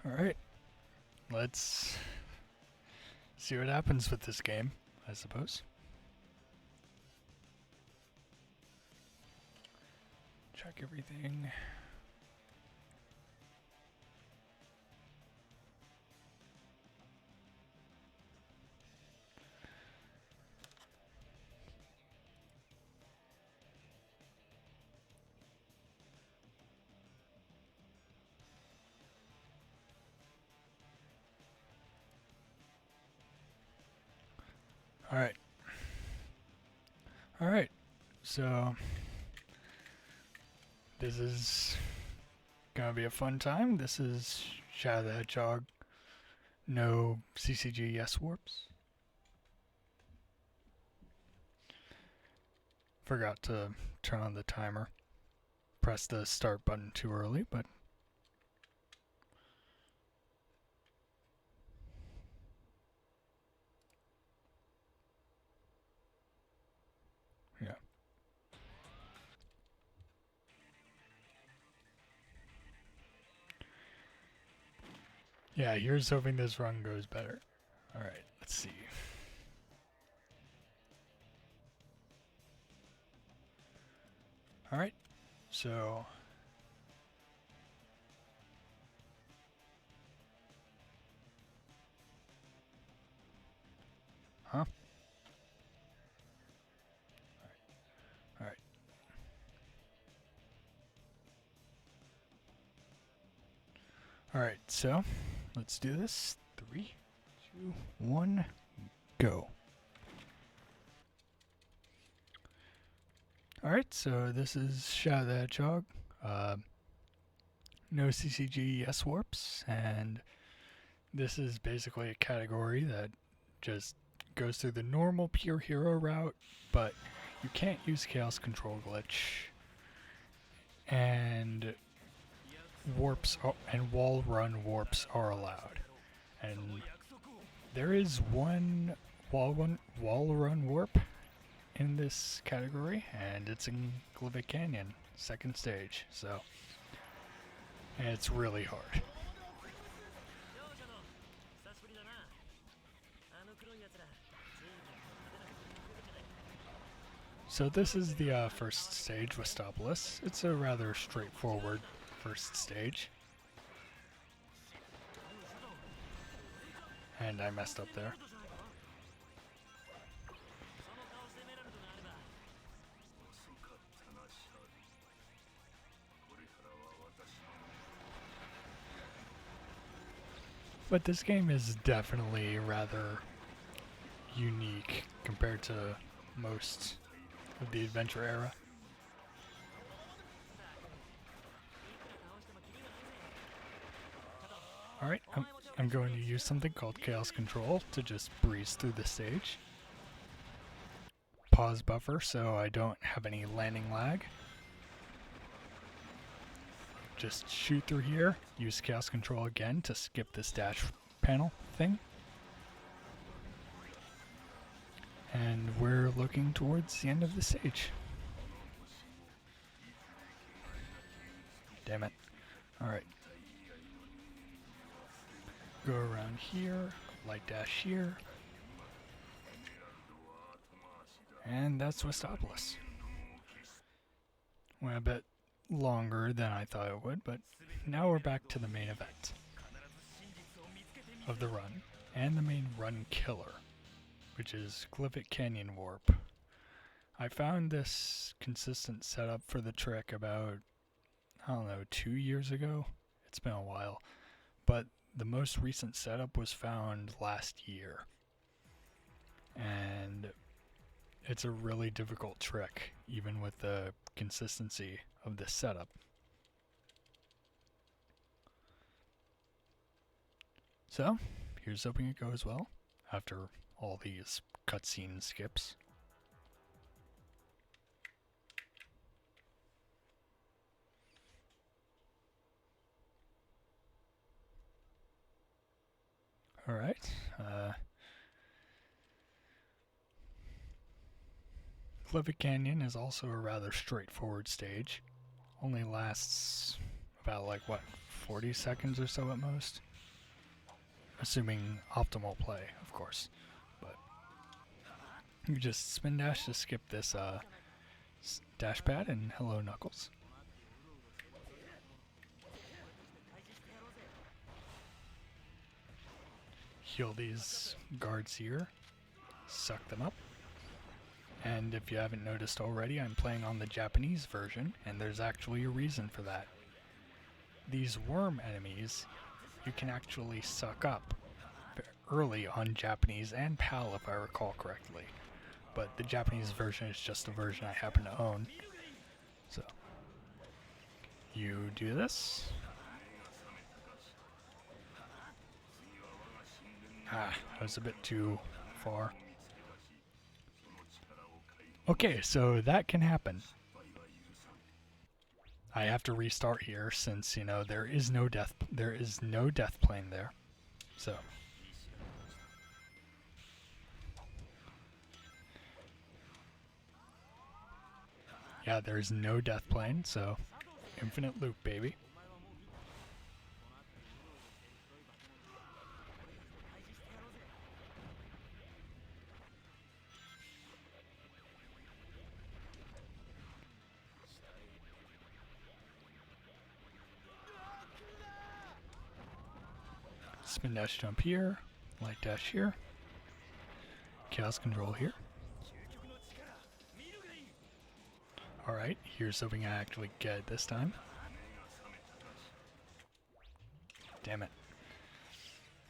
Alright, let's see what happens with this game, I suppose. Check everything. Alright. Alright, so this is gonna be a fun time. This is Shadow the Hedgehog. No CCG yes warps. Forgot to turn on the timer. Pressed the start button too early, but yeah. Yeah, here's hoping this run goes better. Alright, let's see. Alright, so huh? Alright. Alright, so let's do this. 3, 2, 1, go. Alright, so this is Shadow the Hedgehog. No CCG yes warps, and this is basically a category that just goes through the normal pure hero route, but you can't use Chaos Control glitch, and warps and wall run warps are allowed. And there is one wall run warp in this category, and it's in Glyphic Canyon, second stage, so and it's really hard. So this is the first stage with Stopless. It's a rather straightforward first stage. And I messed up there. But this game is definitely rather unique compared to most of the adventure era. Alright, I'm going to use something called Chaos Control to just breeze through the stage. Pause buffer so I don't have any landing lag. Just shoot through here, use Chaos Control again to skip this dash panel thing. And we're looking towards the end of the stage. Damn it. Alright. Go around here, light dash here. And that's Westopolis. Went a bit longer than I thought it would, but now we're back to the main event of the run, and the main run killer, which is Glyphic Canyon Warp. I found this consistent setup for the trick about, 2 years ago? It's been a while. But the most recent setup was found last year. And it's a really difficult trick, even with the consistency of this setup. So, here's hoping it goes well after all these cutscene skips. Alright, Glyphic Canyon is also a rather straightforward stage. Only lasts about 40 seconds or so at most. assuming optimal play, of course. But you just spin dash to skip this dash pad, and hello Knuckles. Heal these guards here, suck them up. And if you haven't noticed already, I'm playing on the Japanese version, and there's actually a reason for that. These worm enemies, you can actually suck up early on Japanese and PAL if I recall correctly. But the Japanese version is just the version I happen to own. So, you do this. Ah, that was a bit too far. Okay, so that can happen. I have to restart here since, you know, there is no death plane there. So yeah, there's no death plane, so infinite loop, baby. Spin dash jump here, light dash here, chaos control here. Alright, here's hoping I actually get it this time. Damn it.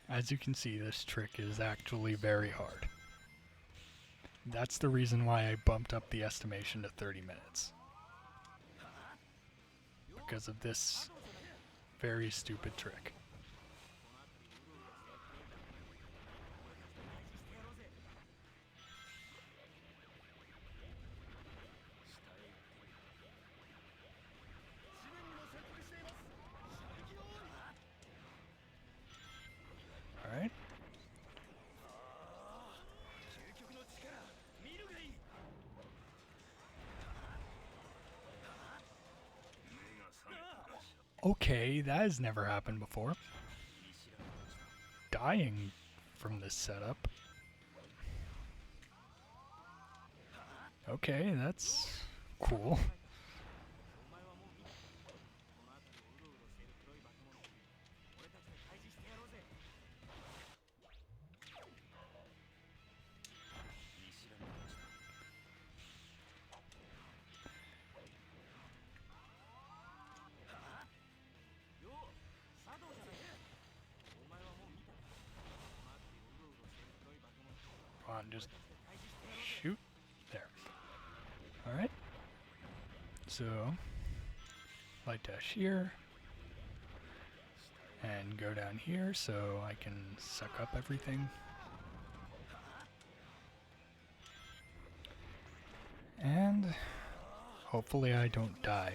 As you can see, this trick is actually very hard. That's the reason why I bumped up the estimation to 30 minutes. Because of this very stupid trick. Alright. Okay, that has never happened before. Dying from this setup. Okay, that's cool. Come on, just shoot. There. Alright. So, light dash here. And go down here so I can suck up everything. And hopefully I don't die.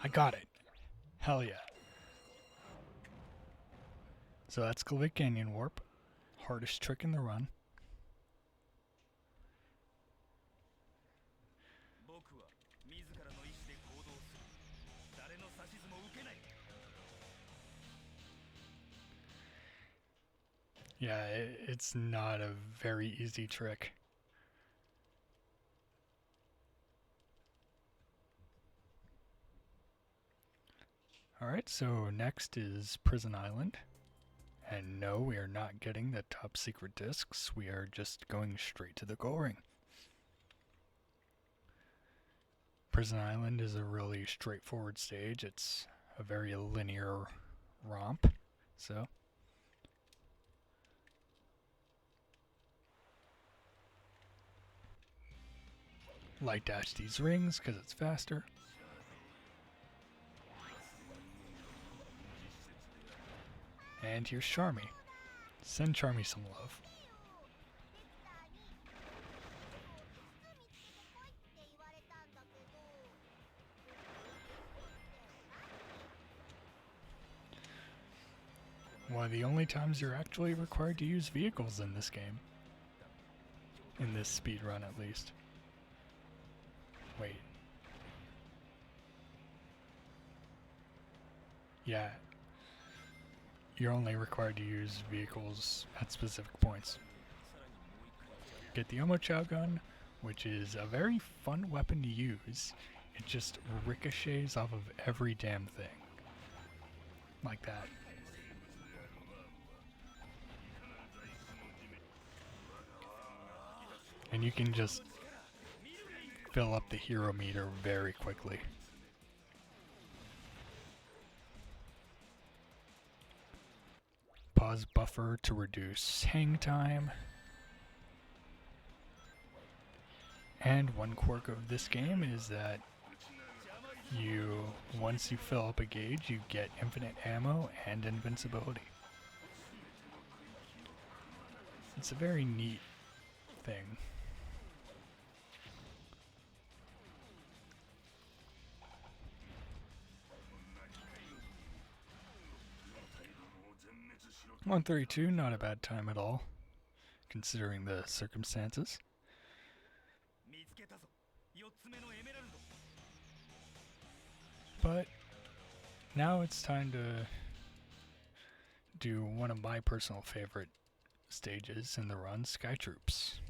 I got it. Hell yeah. So that's Glyphic Canyon Warp. Hardest trick in the run. Yeah, it's not a very easy trick. Alright, so next is Prison Island. And no, we are not getting the top secret discs. We are just going straight to the goal ring. Prison Island is a really straightforward stage. It's a very linear romp. So light dash these rings because it's faster. And here's Charmy. Send Charmy some love. One of the only times you're actually required to use vehicles in this game. In this speed run, at least. Wait, yeah, you're only required to use vehicles at specific points. Get the Omo Chow gun, which is a very fun weapon to use. It just ricochets off of every damn thing. Like that. And you can just fill up the hero meter very quickly. Pause buffer to reduce hang time. And one quirk of this game is that once you fill up a gauge, you get infinite ammo and invincibility. It's a very neat thing. $132, not a bad time at all, considering the circumstances. But now it's time to do one of my personal favorite stages in the run, Sky Troops.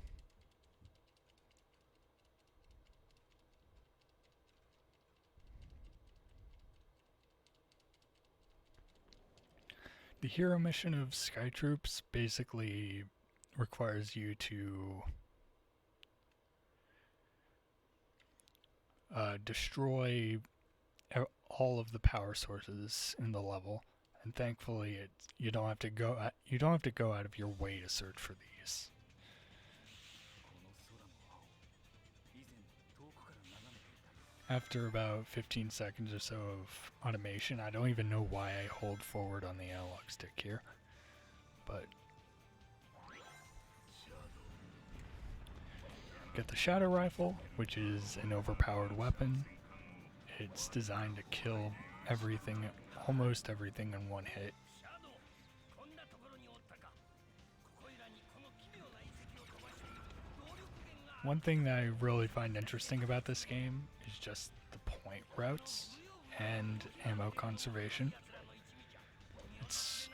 The hero mission of Sky Troops basically requires you to destroy all of the power sources in the level, and thankfully you don't have to go out of your way to search for these. After about 15 seconds or so of automation, I don't even know why I hold forward on the analog stick here, but get the Shadow Rifle, which is an overpowered weapon. It's designed to kill everything, almost everything in one hit. One thing that I really find interesting about this game is just the point routes and ammo conservation. It's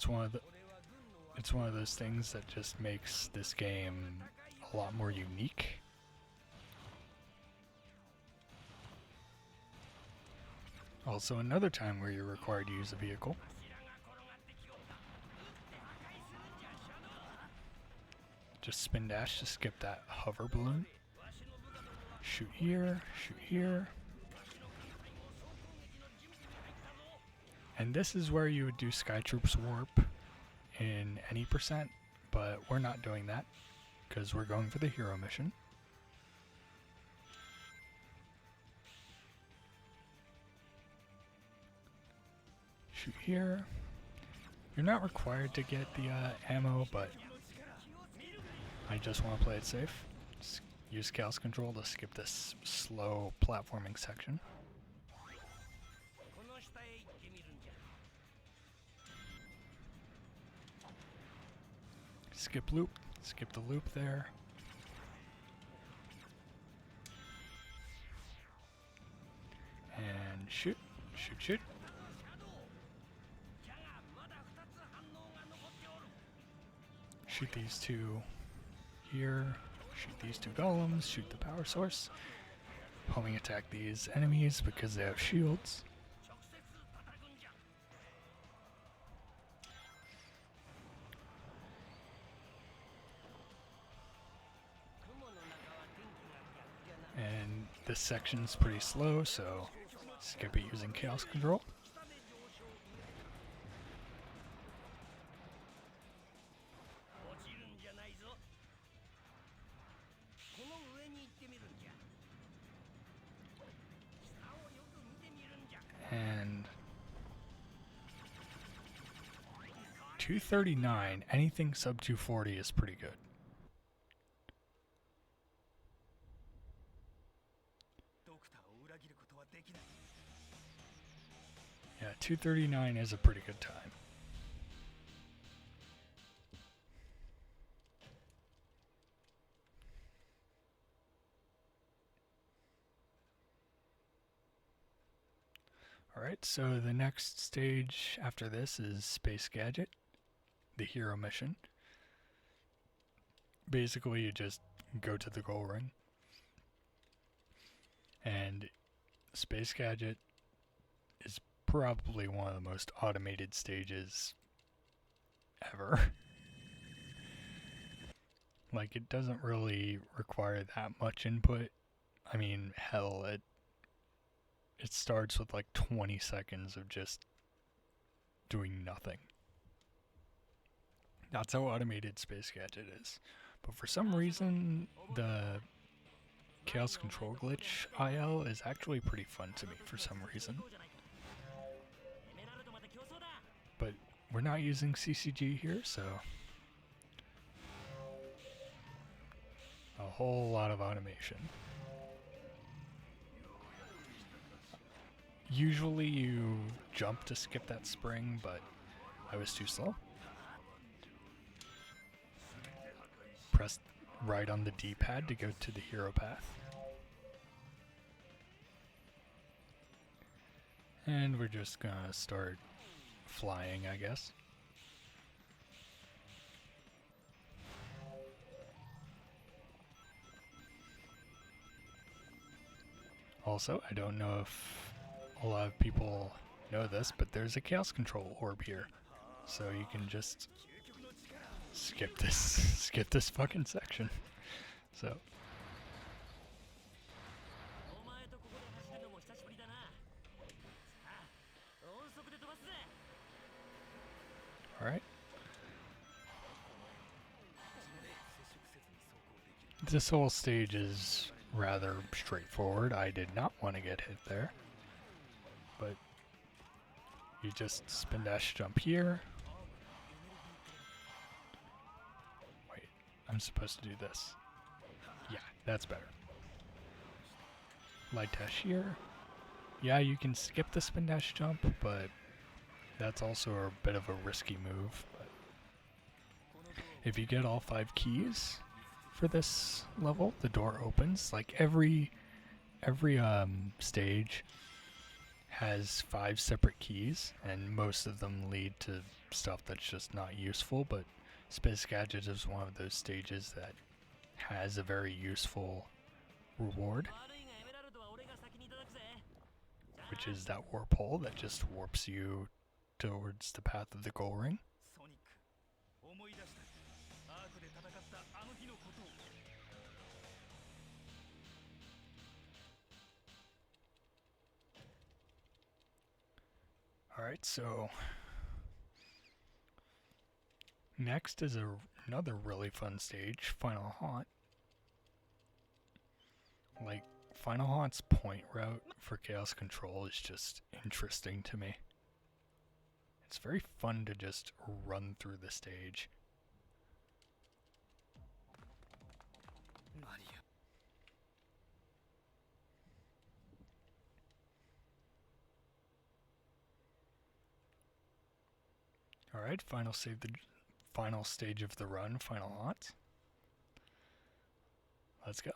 one of those things that just makes this game a lot more unique. Also, another time where you're required to use a vehicle. Just spin dash to skip that hover balloon. Shoot here, shoot here. And this is where you would do Sky Troops Warp in any percent, but we're not doing that because we're going for the hero mission. Shoot here. You're not required to get the ammo, but I just want to play it safe. Just use Chaos Control to skip this slow platforming section. Skip loop. Skip the loop there. And shoot. Shoot, shoot. Shoot these two here. Shoot these two golems. Shoot the power source. Homing attack these enemies because they have shields. And this section's pretty slow, so skip it using Chaos Control. And 239, anything sub 240 is pretty good. Yeah, 239 is a pretty good time. Alright, so the next stage after this is Space Gadget, the hero mission. Basically, you just go to the goal ring, and Space Gadget is probably one of the most automated stages ever. Like, it doesn't really require that much input. I mean, hell, it starts with like 20 seconds of just doing nothing. That's how automated Space Gadget is. But for some reason, the Chaos Control Glitch IL is actually pretty fun to me for some reason. But we're not using CCG here, so a whole lot of automation. Usually you jump to skip that spring, but I was too slow. Press right on the D-pad to go to the hero path. And we're just gonna start flying, I guess. Also, I don't know if a lot of people know this, but there's a Chaos Control orb here. So you can just skip this fucking section. So alright. This whole stage is rather straightforward. I did not want to get hit there. But you just spin dash jump here. Wait, I'm supposed to do this. Yeah, that's better. Light dash here. Yeah, you can skip the spin dash jump, but that's also a bit of a risky move. But if you get all 5 keys for this level, the door opens. Like every stage has 5 separate keys, and most of them lead to stuff that's just not useful, but Space Gadget is one of those stages that has a very useful reward, which is that warp hole that just warps you towards the path of the goal ring. Alright, so next is another really fun stage, Final Haunt. Like, Final Haunt's point route for Chaos Control is just interesting to me. It's very fun to just run through the stage. Alright, final stage of the run, Final Haunt. Let's go.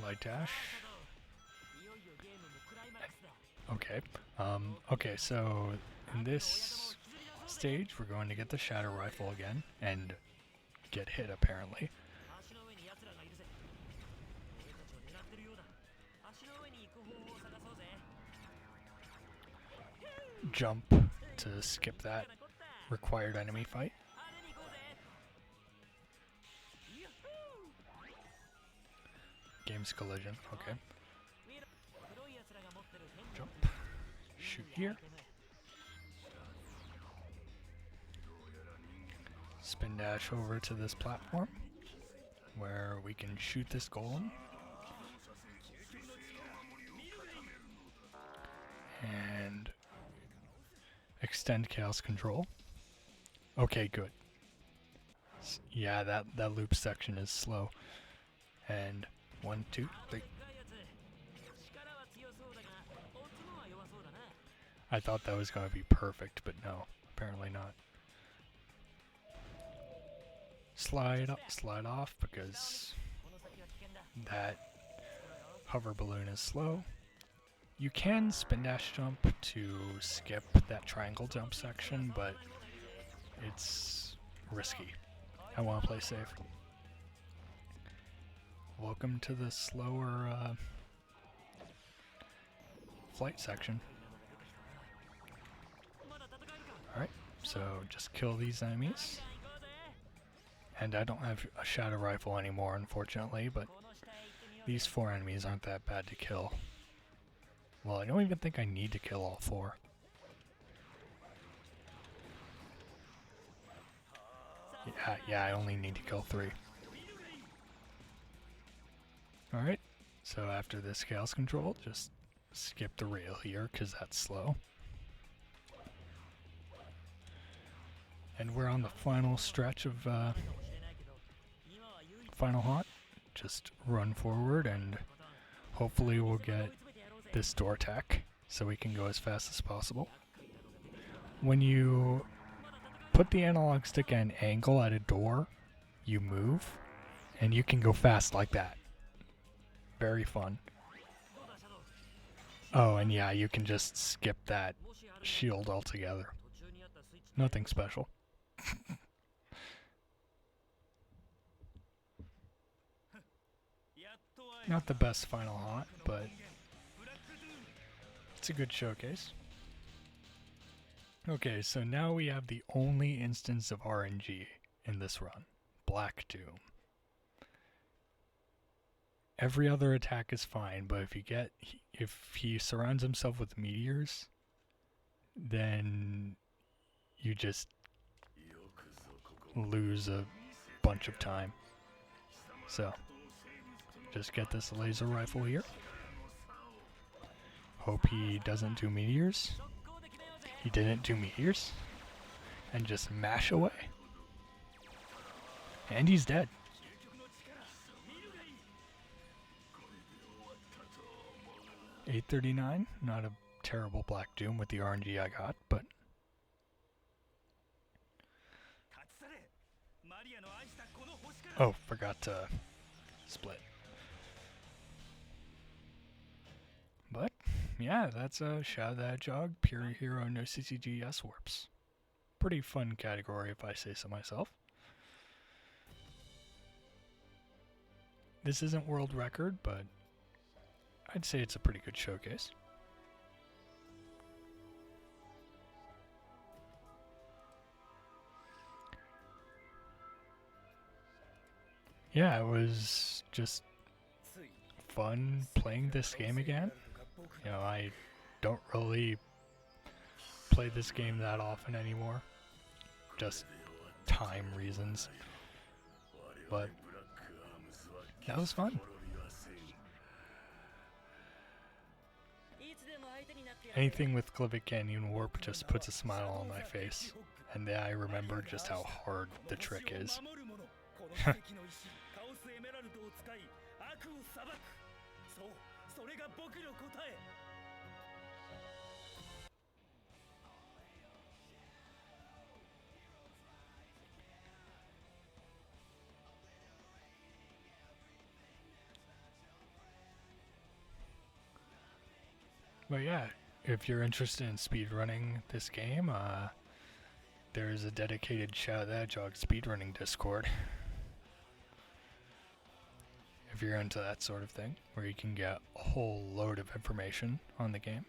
Light dash. Okay. Okay, so in this stage, we're going to get the Shadow Rifle again and get hit, apparently. Jump to skip that required enemy fight. Game's collision, okay. Jump. Shoot here. Spin dash over to this platform where we can shoot this golem. And extend Chaos Control. Okay, good. Yeah, that loop section is slow. And 1, 2, 3. I thought that was going to be perfect, but no, apparently not. Slide off because that Hover balloon is slow. You can spin dash jump to skip that triangle jump section, but it's risky. I want to play safe. Welcome to the slower flight section. Alright, so just kill these enemies. And I don't have a shadow rifle anymore, unfortunately, but these 4 enemies aren't that bad to kill. Well, I don't even think I need to kill all 4. Yeah, I only need to kill 3. Alright, so after this chaos control, just skip the rail here, because that's slow. And we're on the final stretch of final haunt. Just run forward and hopefully we'll get this door attack so we can go as fast as possible. When you put the analog stick at an angle at a door, you move and you can go fast like that. Very fun. Oh, and yeah, you can just skip that shield altogether. Nothing special. Not the best final haunt, but it's a good showcase. Okay, so now we have the only instance of RNG in this run, Black Doom. Every other attack is fine, but if he surrounds himself with meteors, then you just lose a bunch of time. So just get this laser rifle here. Hope he doesn't do meteors. He didn't do meteors. And just mash away. And he's dead. $8.39, not a terrible Black Doom with the RNG I got, but oh, forgot to split. But yeah, that's a Shadow the Hedgehog, Pure Hero, no CCG, S-Warps. Pretty fun category if I say so myself. This isn't world record, but I'd say it's a pretty good showcase. Yeah, it was just fun playing this game again. You know, I don't really play this game that often anymore. Just time reasons. But that was fun. Anything with Clivet Canyon Warp just puts a smile on my face. And then I remember just how hard the trick is. But yeah, if you're interested in speedrunning this game, there's a dedicated Shadow the Hedgehog speedrunning Discord. If you're into that sort of thing, where you can get a whole load of information on the game.